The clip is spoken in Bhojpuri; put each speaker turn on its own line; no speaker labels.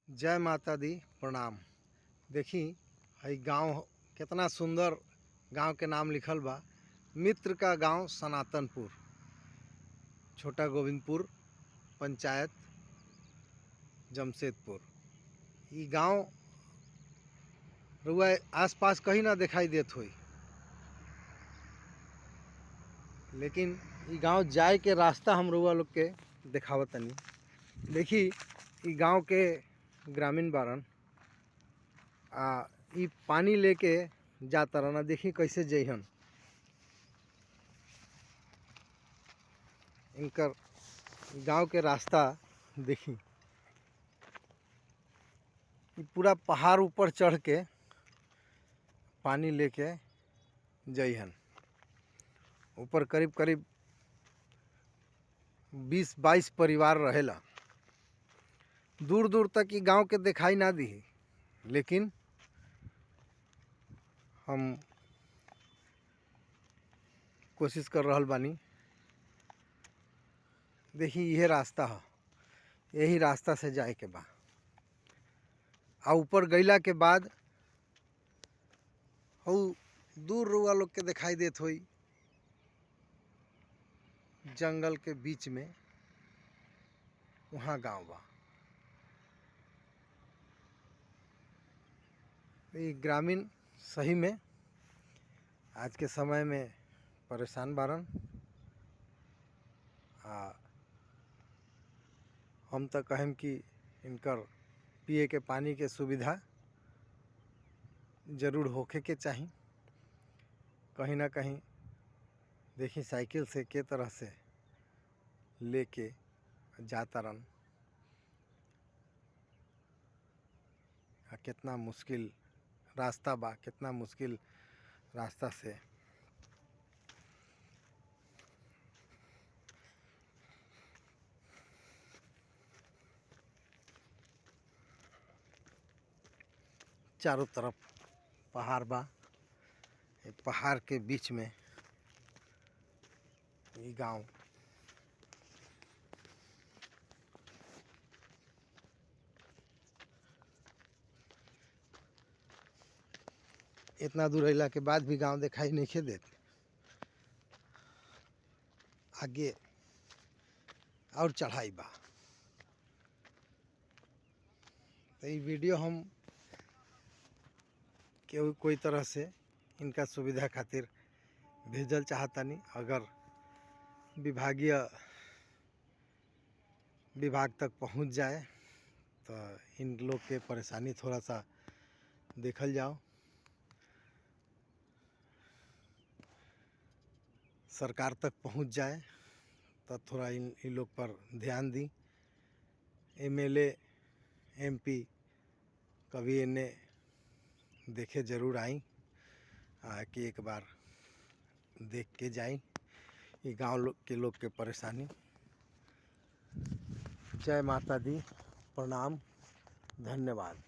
जय माता दी प्रणाम। देखी हई गांव कितना सुंदर गांव के नाम लिखल बा। मित्र का गांव सनातनपुर, छोटा गोविंदपुर पंचायत जमशेदपुर। ई गांव रुआ आसपास कहीं ना दिखाई देत होई, लेकिन ई गांव जाए के रास्ता हम रुआ लोग के दिखावत तनी। देखी ई गांव के ग्रामीण बारन ई पानी लेके जाता रहना। देखी कैसे जइहन, इनकर गांव के रास्ता देखी। ई पूरा पहाड़ ऊपर चढ़ के पानी लेके जइहन। ऊपर करीब करीब 20-22 परिवार रहेला। दूर दूर तक ई गांव के दिखाई ना दी, लेकिन हम कोशिश कर रहल बानी। देखी यह रास्ता है, यही रास्ता से जाए के बा। आ ऊपर गईला के बाद हऊ दूर रुआ लोग के दिखाई देत होई, जंगल के बीच में वहाँ गांव बा। ये ग्रामीण सही में आज के समय में परेशान बारन। हम तो कहें कि इनकर पिए के पानी के सुविधा जरूर होखे के चाहिए। कहीं ना कहीं देखी साइकिल से के तरह से लेके जाता रन। कितना मुश्किल रास्ता बा, कितना मुश्किल रास्ता से चारों तरफ पहाड़ बा। पहाड़ के बीच में ये गांव। इतना दूर अइला के बाद भी गांव दिखाई नहीं देत। आगे और चढ़ाई बा। तो ये वीडियो हम कोई तरह से इनका सुविधा खातिर भेजल चाहतानी। अगर विभाग तक पहुंच जाए तो इन लोग के परेशानी थोड़ा सा देखल जाओ। सरकार तक पहुंच जाए तो थोड़ा इन लोग पर ध्यान दी। एमएलए एमपी कभी इन्हें देखे जरूर आई, कि एक बार देख के जाई ये गांव के लोग के परेशानी। जय माता दी प्रणाम, धन्यवाद।